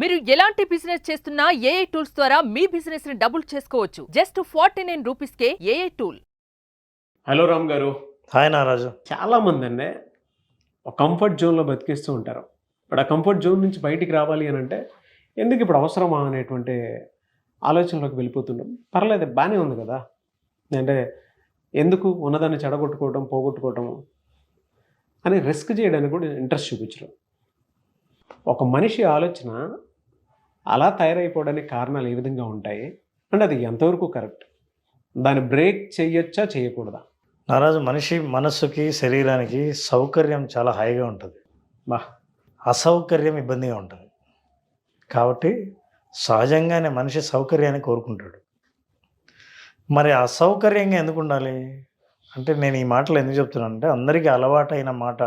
మీరు ఎలాంటి బిజినెస్ చేస్తున్నా ఏఐ టూల్స్ ద్వారా మీ బిజినెస్ ని డబుల్ చేసుకోవచ్చు. జస్ట్ 49 రూపీస్కే ఏఐ టూల్. హలో రామ్ గారు. హాయ్ నారాజు. చాలా మంది అండి ఒక కంఫర్ట్ జోన్లో బతికిస్తూ ఉంటారు. ఇప్పుడు ఆ కంఫర్ట్ జోన్ నుంచి బయటికి రావాలి అని అంటే ఎందుకు ఇప్పుడు అవసరమా అనేటువంటి ఆలోచనలోకి వెళ్ళిపోతున్నాం. పర్లేదు, బాగానే ఉంది కదా, అంటే ఎందుకు ఉన్నదాన్ని చెడగొట్టుకోవడం, పోగొట్టుకోవటం అని రిస్క్ చేయడానికి కూడా ఇంట్రెస్ట్ చూపించరు. ఒక మనిషి ఆలోచన అలా తయారైపోవడానికి కారణాలు ఏ విధంగా ఉంటాయి అంటే అది ఎంతవరకు కరెక్ట్, దాన్ని బ్రేక్ చేయొచ్చా చేయకూడదా? నారాజు, మనిషి మనస్సుకి శరీరానికి సౌకర్యం చాలా హాయిగా ఉంటుంది, అసౌకర్యం ఇబ్బందిగా ఉంటుంది. కాబట్టి సహజంగానే మనిషి సౌకర్యాన్ని కోరుకుంటాడు. మరి అసౌకర్యంగా ఎందుకు ఉండాలి అంటే నేను ఈ మాటలు ఎందుకు చెప్తున్నానంటే అందరికీ అలవాటైన మాట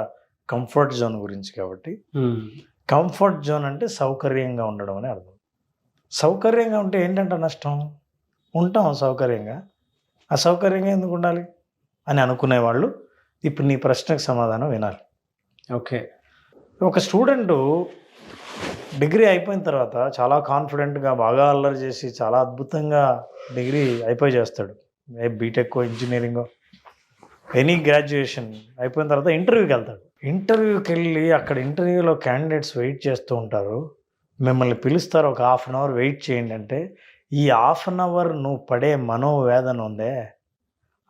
కంఫర్ట్ జోన్ గురించి. కాబట్టి కంఫర్ట్ జోన్ అంటే సౌకర్యంగా ఉండడం అని అర్థం. సౌకర్యంగా ఉంటే ఏంటంటే నష్టం? ఉంటాం సౌకర్యంగా, అసౌకర్యంగా ఎందుకు ఉండాలి అని అనుకునేవాళ్ళు ఇప్పుడు నీ ప్రశ్నకు సమాధానం వినాలి. ఓకే, ఒక స్టూడెంటు డిగ్రీ అయిపోయిన తర్వాత చాలా కాన్ఫిడెంట్గా బాగా అల్లరి చేసి చాలా అద్భుతంగా డిగ్రీ అయిపోయి చేస్తాడు. బీటెక్, ఇంజనీరింగ్, ఎనీ గ్రాడ్యుయేషన్ అయిపోయిన తర్వాత ఇంటర్వ్యూకి వెళ్తాడు. ఇంటర్వ్యూకి వెళ్ళి అక్కడ ఇంటర్వ్యూలో క్యాండిడేట్స్ వెయిట్ చేస్తూ ఉంటారు. మిమ్మల్ని పిలుస్తారు, ఒక 1/2 అవర్ వెయిట్ చేయండి అంటే ఈ 1/2 అవర్ నువ్వు పడే మనోవేదన ఉందే,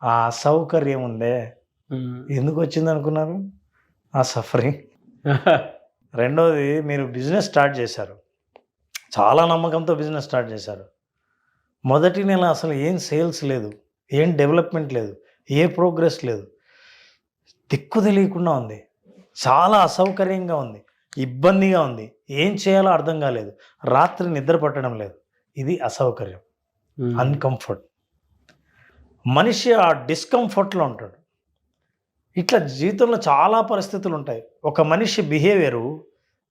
ఆ అసౌకర్యం ఉందే, ఎందుకు వచ్చింది అనుకున్నారు? ఆ సఫరింగ్. రెండోది, మీరు బిజినెస్ స్టార్ట్ చేశారు, చాలా నమ్మకంతో బిజినెస్ స్టార్ట్ చేశారు. మొదటి నెల అసలు ఏం సేల్స్ లేదు, ఏం డెవలప్మెంట్ లేదు, ఏ ప్రోగ్రెస్ లేదు, దిక్కు తెలియకుండా ఉంది, చాలా అసౌకర్యంగా ఉంది, ఇబ్బందిగా ఉంది, ఏం చేయాలో అర్థం కాలేదు, రాత్రి నిద్ర పట్టడం లేదు. ఇది అసౌకర్యం, అన్కంఫర్ట్. మనిషి ఆ డిస్కంఫర్ట్లో ఉంటాడు. ఇట్లా జీవితంలో చాలా పరిస్థితులు ఉంటాయి. ఒక మనిషి బిహేవియరు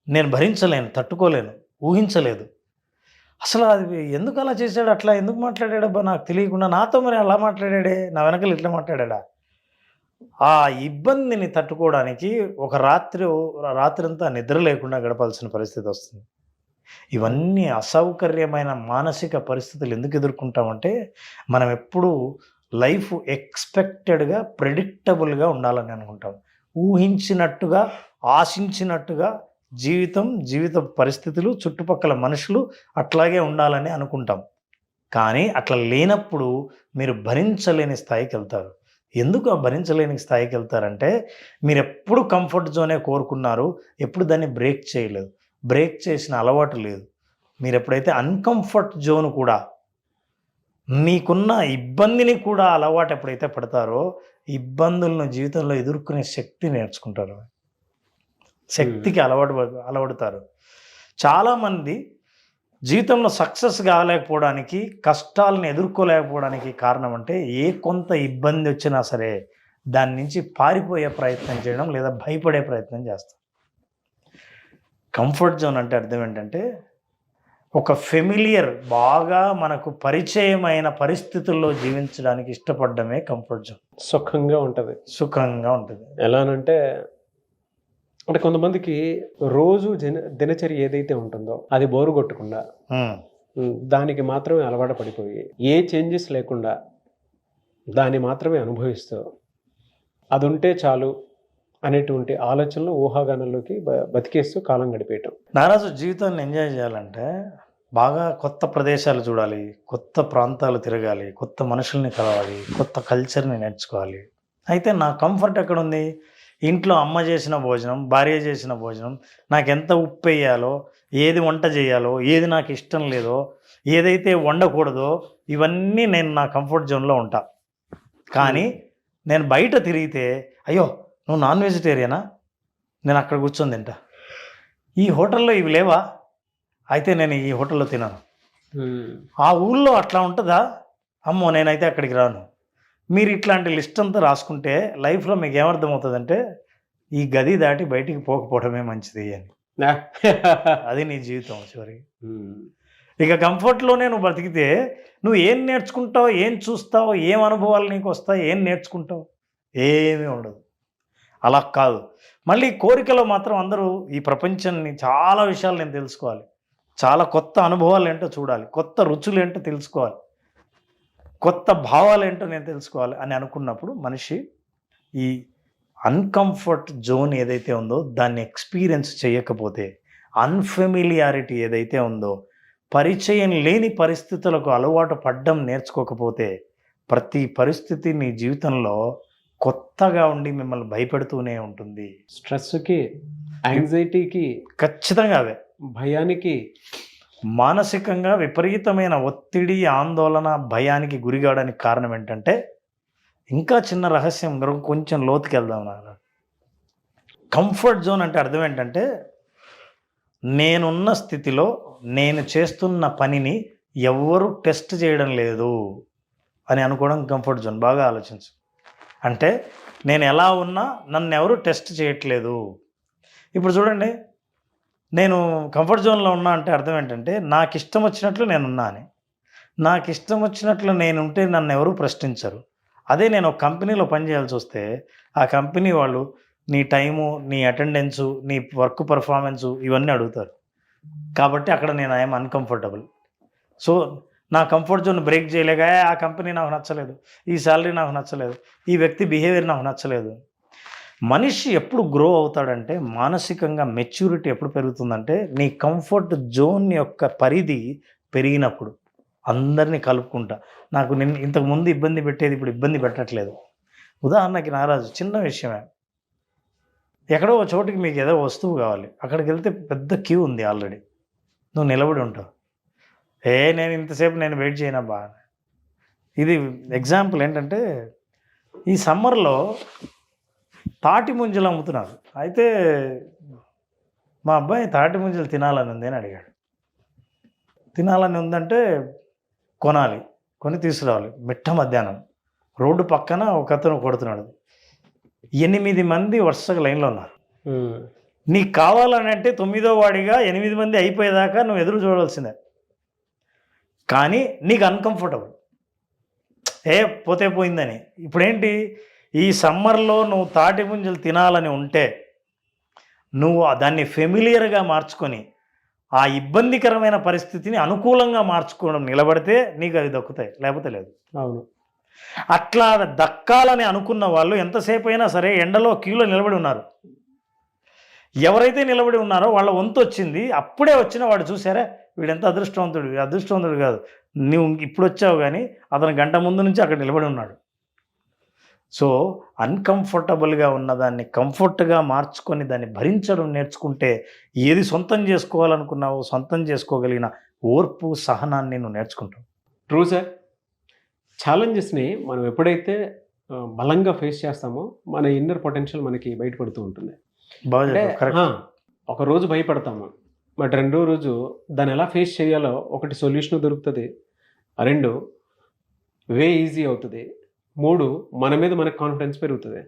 నేను భరించలేను, తట్టుకోలేను, ఊహించలేదు. అసలు అది ఎందుకు అలా చేశాడు, అట్లా ఎందుకు మాట్లాడాడబ్బా నాకు తెలియకుండా, నాతో మరి అలా మాట్లాడాడే, నా వెనకలు ఇట్లా మాట్లాడా. ఆ ఇబ్బందిని తట్టుకోవడానికి ఒక రాత్రంతా నిద్ర లేకుండా గడపాల్సిన పరిస్థితి వస్తుంది. ఇవన్నీ అసౌకర్యమైన మానసిక పరిస్థితులు ఎందుకు ఎదుర్కొంటామంటే మనం ఎప్పుడూ లైఫ్ ఎక్స్పెక్టెడ్గా, ప్రెడిక్టబుల్గా ఉండాలని అనుకుంటాం. ఊహించినట్టుగా, ఆశించినట్టుగా జీవిత పరిస్థితులు, చుట్టుపక్కల మనుషులు అట్లాగే ఉండాలని అనుకుంటాం. కానీ అట్లా లేనప్పుడు మీరు భరించలేని స్థాయికి వెళ్తారు. ఎందుకు ఆ భరించలేని స్థాయికి వెళ్తారంటే మీరు ఎప్పుడు కంఫర్ట్ జోనే కోరుకున్నారు, ఎప్పుడు దాన్ని బ్రేక్ చేయలేదు, బ్రేక్ చేసిన అలవాటు లేదు. మీరు ఎప్పుడైతే అన్కంఫర్ట్ జోన్ కూడా, మీకున్న ఇబ్బందిని కూడా అలవాటు ఎప్పుడైతే పడతారో ఇబ్బందులను జీవితంలో ఎదుర్కొనే శక్తి నేర్చుకుంటారు, శక్తికి అలవడతారు. చాలామంది జీవితంలో సక్సెస్ కాలేకపోవడానికి, కష్టాలను ఎదుర్కోలేకపోవడానికి కారణం అంటే ఏ కొంత ఇబ్బంది వచ్చినా సరే దాని నుంచి పారిపోయే ప్రయత్నం చేయడం లేదా భయపడే ప్రయత్నం చేస్తారు. కంఫర్ట్ జోన్ అంటే అర్థం ఏంటంటే ఒక ఫెమిలియర్, బాగా మనకు పరిచయమైన పరిస్థితుల్లో జీవించడానికి ఇష్టపడడమే కంఫర్ట్ జోన్. సుఖంగా ఉంటుంది. ఎలానంటే అంటే కొంతమందికి రోజు దినచర్య ఏదైతే ఉంటుందో అది బోరు కొట్టకుండా దానికి మాత్రమే అలవాటు పడిపోయి ఏ చేంజెస్ లేకుండా దాన్ని మాత్రమే అనుభవిస్తూ అది ఉంటే చాలు అనేటువంటి ఆలోచనలు, ఊహాగానంలోకి బతికేస్తూ కాలం గడిపేయటం. నారాజు, జీవితాన్ని ఎంజాయ్ చేయాలంటే బాగా కొత్త ప్రదేశాలు చూడాలి, కొత్త ప్రాంతాలు తిరగాలి, కొత్త మనుషుల్ని కలవాలి, కొత్త కల్చర్ని నేర్చుకోవాలి. అయితే నా కంఫర్ట్ ఎక్కడుంది? ఇంట్లో అమ్మ చేసిన భోజనం, భార్య చేసిన భోజనం, నాకు ఎంత ఉప్పు వేయాలో, ఏది వంట చేయాలో, ఏది నాకు ఇష్టం లేదో, ఏదైతే వండకూడదో, ఇవన్నీ నేను నా కంఫర్ట్ జోన్లో ఉంటా. కానీ నేను బయట తిరిగితే, అయ్యో నువ్వు నాన్ వెజిటేరియనా, నేను అక్కడ కూర్చొని తింటా, ఈ హోటల్లో ఇవి లేవా, అయితే నేను ఈ హోటల్లో తినను, ఆ ఊళ్ళో అట్లా ఉంటుందా, అమ్మో నేనైతే అక్కడికి రాను. మీరు ఇట్లాంటి లిస్ట్ అంతా రాసుకుంటే లైఫ్లో మీకు ఏమర్థమవుతుందంటే ఈ గది దాటి బయటికి పోకపోవడమే మంచిది అని. అది నీ జీవితం చివరికి. ఇక కంఫర్ట్లోనే నువ్వు బతికితే నువ్వు ఏం నేర్చుకుంటావు, ఏం చూస్తావు, ఏం అనుభవాలు నీకు వస్తాయి, ఏం నేర్చుకుంటావు? ఏమీ ఉండదు. అలా కాదు. మళ్ళీ కోరికలో మాత్రం అందరూ ఈ ప్రపంచాన్ని చాలా విషయాలు నేను తెలుసుకోవాలి, చాలా కొత్త అనుభవాలు ఏంటో చూడాలి, కొత్త రుచులు ఏంటో తెలుసుకోవాలి, కొత్త భావాలు ఏంటో నేను తెలుసుకోవాలి అని అనుకున్నప్పుడు మనిషి ఈ అన్కంఫర్ట్ జోన్ ఏదైతే ఉందో దాన్ని ఎక్స్పీరియన్స్ చేయకపోతే, అన్ఫెమిలియారిటీ ఏదైతే ఉందో, పరిచయం లేని పరిస్థితులకు అలవాటు పడ్డం నేర్చుకోకపోతే ప్రతి పరిస్థితి నీ జీవితంలో కొత్తగా ఉండి మిమ్మల్ని భయపెడుతూనే ఉంటుంది. స్ట్రెస్కి, యాంగ్జైటీకి, ఖచ్చితంగా అవే భయానికి, మానసికంగా విపరీతమైన ఒత్తిడి, ఆందోళన, భయానికి గురికావడానికి కారణం ఏంటంటే, ఇంకా చిన్న రహస్యం కొంచెం లోతుకి వెళ్దాం. కంఫర్ట్ జోన్ అంటే అర్థం ఏంటంటే, నేనున్న స్థితిలో నేను చేస్తున్న పనిని ఎవ్వరూ టెస్ట్ చేయడం లేదు అని అనుకోవడం కంఫర్ట్ జోన్. బాగా ఆలోచించు. అంటే నేను ఎలా ఉన్నా నన్ను ఎవరు టెస్ట్ చేయట్లేదు. ఇప్పుడు చూడండి, నేను కంఫర్ట్ జోన్లో ఉన్నా అంటే అర్థం ఏంటంటే, నాకు ఇష్టం వచ్చినట్లు నేనున్నా అని. నాకు ఇష్టం వచ్చినట్లు నేనుంటే నన్ను ఎవరూ ప్రశ్నించరు. అదే నేను ఒక కంపెనీలో పనిచేయాల్సి వస్తే ఆ కంపెనీ వాళ్ళు నీ టైము, నీ అటెండెన్సు, నీ వర్క్ పర్ఫార్మెన్సు ఇవన్నీ అడుగుతారు. కాబట్టి అక్కడ నేను ఐఎమ్ అన్కంఫర్టబుల్. సో నా కంఫర్ట్ జోన్ బ్రేక్ చేయలేక ఆ కంపెనీ నాకు నచ్చలేదు, ఈ శాలరీ నాకు నచ్చలేదు, ఈ వ్యక్తి బిహేవియర్ నాకు నచ్చలేదు. మనిషి ఎప్పుడు గ్రో అవుతాడంటే, మానసికంగా మెచ్యూరిటీ ఎప్పుడు పెరుగుతుందంటే, నీ కంఫర్ట్ జోన్ యొక్క పరిధి పెరిగినప్పుడు. అందరినీ కలుపుకుంటా, నాకు నేను ఇంతకుముందు ఇబ్బంది పెట్టేది ఇప్పుడు ఇబ్బంది పెట్టట్లేదు. ఉదాహరణకి నారాజు, చిన్న విషయమే, ఎక్కడో ఒక చోటికి మీకు ఏదో వస్తువు కావాలి, అక్కడికి వెళ్తే పెద్ద క్యూ ఉంది ఆల్రెడీ, నువ్వు నిలబడి ఉంటావు. నేను ఇంతసేపు నేను వెయిట్ చేయనబ్బా. ఇది ఎగ్జాంపుల్ ఏంటంటే, ఈ సమ్మర్లో తాటి ముంజలు అమ్ముతున్నారు. అయితే మా అబ్బాయి తాటి ముంజలు తినాలని ఉంది అని అడిగాడు. తినాలని ఉందంటే కొనాలి, కొని తీసుకురావాలి. మిట్ట మధ్యాహ్నం రోడ్డు పక్కన ఒక అతను కొడుతున్నాడు. 8 మంది వరుసగా లైన్లో ఉన్నారు. నీకు కావాలని అంటే 9వ వాడిగా 8 మంది అయిపోయేదాకా నువ్వు ఎదురు చూడాల్సిందే. కానీ నీకు అన్కంఫర్టబుల్, పోతే పోయిందని. ఇప్పుడేంటి, ఈ సమ్మర్లో నువ్వు తాటి ముంజలు తినాలని ఉంటే నువ్వు దాన్ని ఫెమిలియర్గా మార్చుకొని ఆ ఇబ్బందికరమైన పరిస్థితిని అనుకూలంగా మార్చుకోవడం నిలబడితే నీకు అవి దక్కుతాయి, లేకపోతే లేదు. అవును. అట్లా దక్కాలని అనుకున్న వాళ్ళు ఎంతసేపు అయినా సరే ఎండలో క్యూలో నిలబడి ఉన్నారు. ఎవరైతే నిలబడి ఉన్నారో వాళ్ళ వంతు వచ్చింది, అప్పుడే వచ్చిన వాడు చూసారా వీడు ఎంత అదృష్టవంతుడు. అదృష్టవంతుడు కాదు, నువ్వు ఇప్పుడు వచ్చావు, కానీ అతను గంట ముందు నుంచి అక్కడ నిలబడి ఉన్నాడు. సో అన్కంఫర్టబుల్గా ఉన్నదాన్ని కంఫర్ట్గా మార్చుకొని దాన్ని భరించడం నేర్చుకుంటే, ఏది సొంతం చేసుకోవాలనుకున్నావో సొంతం చేసుకోగలిగిన ఓర్పు, సహనాన్ని నువ్వు నేర్చుకుంటావు. True sir. ఛాలెంజెస్ని మనం ఎప్పుడైతే బలంగా ఫేస్ చేస్తామో మన ఇన్నర్ పొటెన్షియల్ మనకి బయటపడుతూ ఉంటుంది. ఒక రోజు భయపడతాము, బట్ 2వ రోజు దాన్ని ఎలా ఫేస్ చేయాలో ఒకటి సొల్యూషన్ దొరుకుతుంది, 2 వే ఈజీ అవుతుంది, 3 మన మీద మనకు కాన్ఫిడెన్స్ పెరుగుతుంది.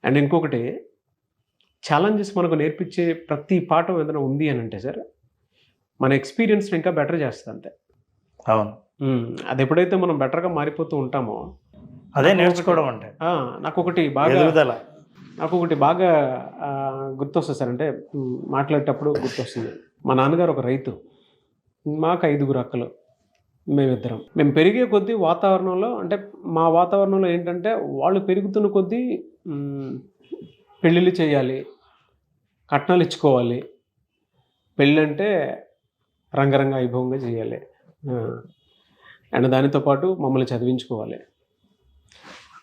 అండ్ ఇంకొకటి, ఛాలెంజెస్ మనకు నేర్పించే ప్రతి పాఠం ఏదైనా ఉంది అని అంటే సార్, మన ఎక్స్పీరియన్స్ని ఇంకా బెటర్ చేస్తుంది అంతే. అవును. అది ఎప్పుడైతే మనం బెటర్గా మారిపోతూ ఉంటామో అదే నేర్చుకోవడం అంటే. నాకు ఒకటి బాగా గుర్తొస్తుంది సార్, అంటే మాట్లాడేటప్పుడు గుర్తొస్తుంది. మా నాన్నగారు ఒక రైతు, మాకు 5 అక్కలు, మేమిద్దరం. మేము పెరిగే కొద్దీ వాతావరణంలో, అంటే మా వాతావరణంలో ఏంటంటే వాళ్ళు పెరుగుతున్న కొద్దీ పెళ్ళిళ్ళు చేయాలి, కట్నాలు ఇచ్చుకోవాలి, పెళ్ళంటే రంగరంగ వైభవంగా చేయాలి, అండ్ దానితో పాటు మమ్మల్ని చదివించుకోవాలి.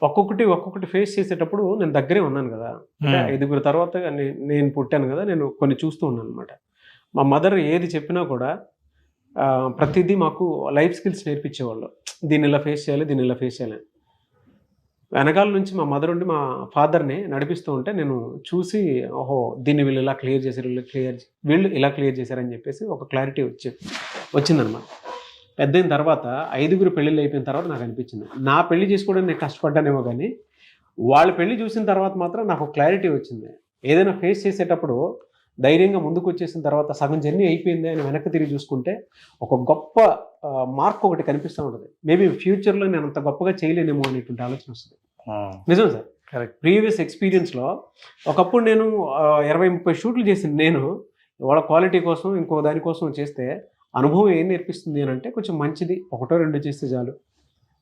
ఒక్కొక్కటి ఫేస్ చేసేటప్పుడు నేను దగ్గరే ఉన్నాను కదా, అంటే 5 తర్వాత నేను పుట్టాను కదా, నేను కొన్ని చూస్తూ ఉన్నాను అనమాట. మా మదర్ ఏది చెప్పినా కూడా ప్రతిదీ మాకు లైఫ్ స్కిల్స్ నేర్పించేవాళ్ళు. దీన్ని ఇలా ఫేస్ చేయాలి, దీన్ని ఇలా ఫేస్ చేయాలి. వెనకాల నుంచి మా మదర్ ఉండి మా ఫాదర్ని నడిపిస్తూ ఉంటే నేను చూసి, ఓహో దీన్ని వీళ్ళు ఇలా క్లియర్ చేశారు, వీళ్ళు ఇలా క్లియర్ చేశారని చెప్పేసి ఒక క్లారిటీ వచ్చిందనమాట. పెద్దయిన తర్వాత 5 పెళ్ళిళ్ళు అయిపోయిన తర్వాత నాకు అనిపించింది, నా పెళ్లి చేసుకోవడానికి నేను కష్టపడ్డానేమో, కానీ వాళ్ళ పెళ్లి చూసిన తర్వాత మాత్రం నాకు క్లారిటీ వచ్చింది. ఏదైనా ఫేస్ చేసేటప్పుడు ధైర్యంగా ముందుకు వచ్చేసిన తర్వాత సగం జర్నీ అయిపోయింది అని వెనక్కి తిరిగి చూసుకుంటే ఒక గొప్ప మార్క్ ఒకటి కనిపిస్తూ ఉంటుంది. మేబీ ఫ్యూచర్లో నేను అంత గొప్పగా చేయలేనేమో అనేటువంటి ఆలోచన వస్తుంది. నిజం సార్, కరెక్ట్. ప్రీవియస్ ఎక్స్పీరియన్స్లో ఒకప్పుడు నేను 20-30 షూట్లు చేసింది, నేను ఇవాళ క్వాలిటీ కోసం ఇంకో దానికోసం చేస్తే అనుభవం ఏం నేర్పిస్తుంది అని అంటే కొంచెం మంచిది ఒకటో రెండో చేస్తే చాలు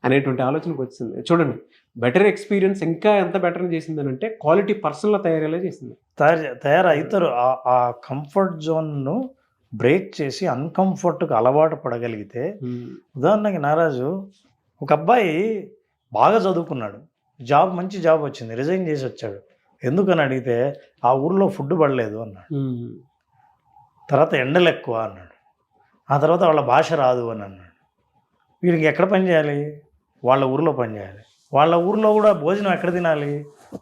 అనేటువంటి ఆలోచనకు వచ్చింది. చూడండి, బెటర్ ఎక్స్పీరియన్స్ ఇంకా ఎంత బెటర్ చేసింది అని అంటే క్వాలిటీ పర్సన్లో తయారయ్యేలా చేసింది. తయారవుతారు. ఆ కంఫర్ట్ జోన్ను బ్రేక్ చేసి అన్కంఫర్ట్కి అలవాటు పడగలిగితే, ఉదాహరణకి నారాజు ఒక అబ్బాయి బాగా చదువుకున్నాడు, మంచి జాబ్ వచ్చింది, రిజైన్ చేసి వచ్చాడు. ఎందుకని అడిగితే ఆ ఊర్లో ఫుడ్ పడలేదు అన్నాడు. తర్వాత ఎండలు ఎక్కువ అన్నాడు. ఆ తర్వాత వాళ్ళ భాష రాదు అని అన్నాడు. వీడికి ఎక్కడ పని చేయాలి? వాళ్ళ ఊర్లో పని చేయాలి. వాళ్ళ ఊర్లో కూడా భోజనం ఎక్కడ తినాలి?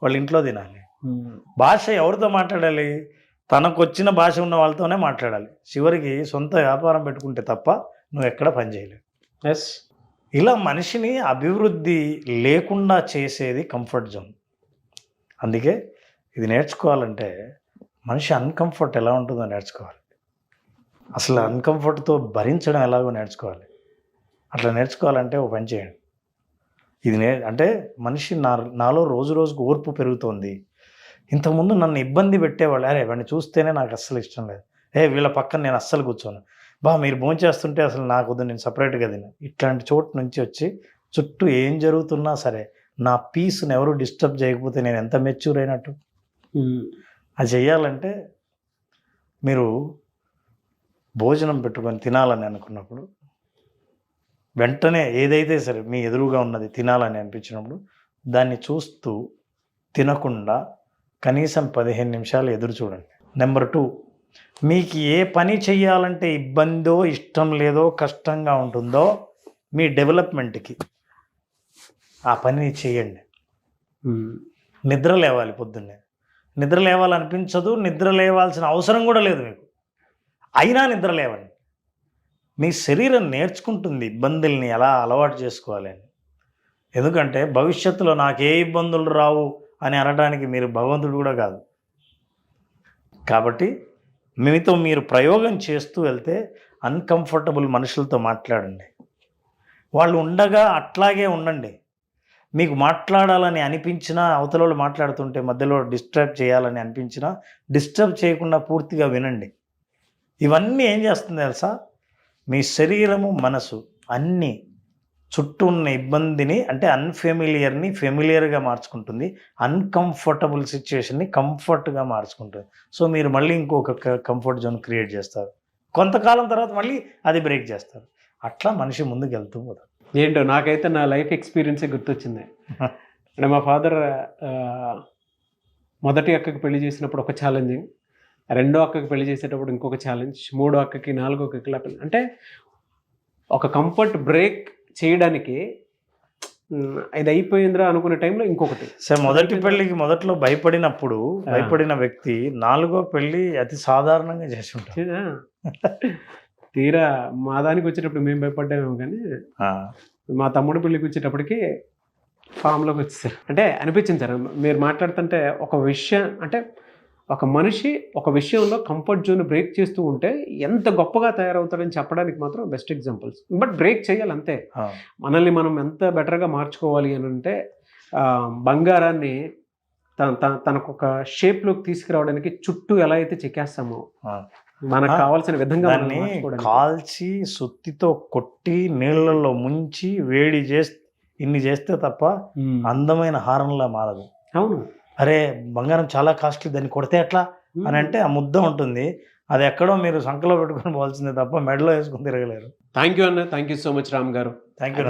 వాళ్ళ ఇంట్లో తినాలి. భాష ఎవరితో మాట్లాడాలి? తనకు వచ్చిన భాష ఉన్న వాళ్ళతోనే మాట్లాడాలి. చివరికి సొంత వ్యాపారం పెట్టుకుంటే తప్ప నువ్వు ఎక్కడ పని చేయలేవు. ఎస్, ఇలా మనిషిని అభివృద్ధి లేకుండా చేసేది కంఫర్ట్ జోన్. అందుకే ఇది నేర్చుకోవాలంటే మనిషి అన్కంఫర్ట్ ఎలా ఉంటుందో నేర్చుకోవాలి. అసలు అన్కంఫర్ట్తో భరించడం ఎలాగో నేర్చుకోవాలి. అట్లా నేర్చుకోవాలంటే ఒక పని చేయండి. ఇది అంటే మనిషి నాలో రోజు రోజుకు ఓర్పు పెరుగుతోంది. ఇంతకుముందు నన్ను ఇబ్బంది పెట్టేవాళ్ళు, అరే వాడిని చూస్తేనే నాకు అస్సలు ఇష్టం లేదు, వీళ్ళ పక్కన నేను అస్సలు కూర్చోను, మీరు భోంచేస్తుంటే అసలు నాకు వద్దు, నేను సపరేట్గా తిన్నా. ఇట్లాంటి చోటు నుంచి వచ్చి చుట్టూ ఏం జరుగుతున్నా సరే నా పీస్ని ఎవరు డిస్టర్బ్ చేయకపోతే నేను ఎంత మెచ్యూర్ అయినట్టు. అది చెయ్యాలంటే మీరు భోజనం పెట్టుకొని తినాలని అనుకున్నప్పుడు వెంటనే ఏదైతే సరే మీ ఎదురుగా ఉన్నది తినాలని అనిపించినప్పుడు దాన్ని చూస్తూ తినకుండా కనీసం 15 నిమిషాలు ఎదురు చూడండి. నెంబర్ 2, మీకు ఏ పని చెయ్యాలంటే ఇబ్బందో ఇష్టం లేదో కష్టంగా ఉంటుందో మీ డెవలప్మెంట్కి ఆ పనిని చేయండి. నిద్ర లేవాలి, పొద్దున్నే నిద్ర లేవాలనిపించదు, నిద్ర లేవాల్సిన అవసరం కూడా లేదు మీకు, అయినా నిద్ర లేవండి. మీ శరీరం నేర్చుకుంటుంది ఇబ్బందుల్ని ఎలా అలవాటు చేసుకోవాలి అని. ఎందుకంటే భవిష్యత్తులో నాకు ఏ ఇబ్బందులు రావు అని అనడానికి మీరు భగవంతుడు కూడా కాదు. కాబట్టి మీతో మీరు ప్రయోగం చేస్తూ వెళ్తే అన్కంఫర్టబుల్ మనుషులతో మాట్లాడండి. వాళ్ళు ఉండగా అట్లాగే ఉండండి. మీకు మాట్లాడాలని అనిపించినా, అవతల వాళ్ళు మాట్లాడుతుంటే మధ్యలో డిస్టర్బ్ చేయాలని అనిపించినా డిస్టర్బ్ చేయకుండా పూర్తిగా వినండి. ఇవన్నీ ఏం చేస్తుంది తెలుసా? మీ శరీరము మనసు అన్నీ చుట్టూ ఉన్న ఇబ్బందిని అంటే అన్ఫెమిలియర్ని ఫెమిలియర్గా మార్చుకుంటుంది, అన్కంఫర్టబుల్ సిచ్యువేషన్ని కంఫర్ట్గా మార్చుకుంటుంది. సో మీరు మళ్ళీ ఇంకొక కంఫర్ట్ జోన్ క్రియేట్ చేస్తారు. కొంతకాలం తర్వాత మళ్ళీ అది బ్రేక్ చేస్తారు. అట్లా మనిషి ముందుకు వెళ్తూ పోతారు. ఏంటో నాకైతే నా లైఫ్ ఎక్స్పీరియన్సే గుర్తొచ్చింది. అంటే మా ఫాదర్ మొదటి అక్కకి పెళ్లి చేసినప్పుడు ఒక ఛాలెంజింగ్, రెండో అక్కకి పెళ్లి చేసేటప్పుడు ఇంకొక ఛాలెంజ్, మూడో అక్కకి, నాలుగో అక్కకి పెళ్లి. అంటే ఒక కంఫర్ట్ బ్రేక్ చేయడానికి ఇది అయిపోయిందిరా అనుకునే టైంలో ఇంకొకటి. సార్ మొదటి పెళ్ళికి మొదట్లో భయపడిన వ్యక్తి నాలుగో పెళ్ళి అతి సాధారణంగా చేసి ఉంటారు. తీరా మా దానికి వచ్చేటప్పుడు మేము భయపడ్డామేమో, కానీ మా తమ్ముడు పెళ్ళికి వచ్చేటప్పటికి ఫామ్లోకి వచ్చేసారు. అంటే అనిపించింది సార్, మీరు మాట్లాడుతుంటే ఒక విషయం అంటే ఒక మనిషి ఒక విషయంలో కంఫర్ట్ జోన్ బ్రేక్ చేస్తూ ఉంటే ఎంత గొప్పగా తయారవుతాడని చెప్పడానికి మాత్రం బెస్ట్ ఎగ్జాంపుల్స్. బట్ బ్రేక్ చేయాలి అంతే. మనల్ని మనం ఎంత బెటర్గా మార్చుకోవాలి అని అంటే బంగారాన్ని తనకు ఒక షేప్లోకి తీసుకురావడానికి చుట్టూ ఎలా అయితే చెక్కేస్తామో మనకు కావాల్సిన విధంగా కాల్చి సుత్తితో కొట్టి నీళ్ళల్లో ముంచి వేడి చేసి ఇన్ని చేస్తే తప్ప అందమైన హారంలా మారదు. అవును, అరే బంగారం చాలా కాస్ట్లీ, దాన్ని కొడితే ఎట్లా అని అంటే ఆ ముద్ద ఉంటుంది, అది ఎక్కడో మీరు సంకలో పెట్టుకొని పోవాల్సిందే తప్ప మెడలో వేసుకుని తిరగలేరు. థ్యాంక్ యూ అన్న, thank you so much Ram గారు. Thank you.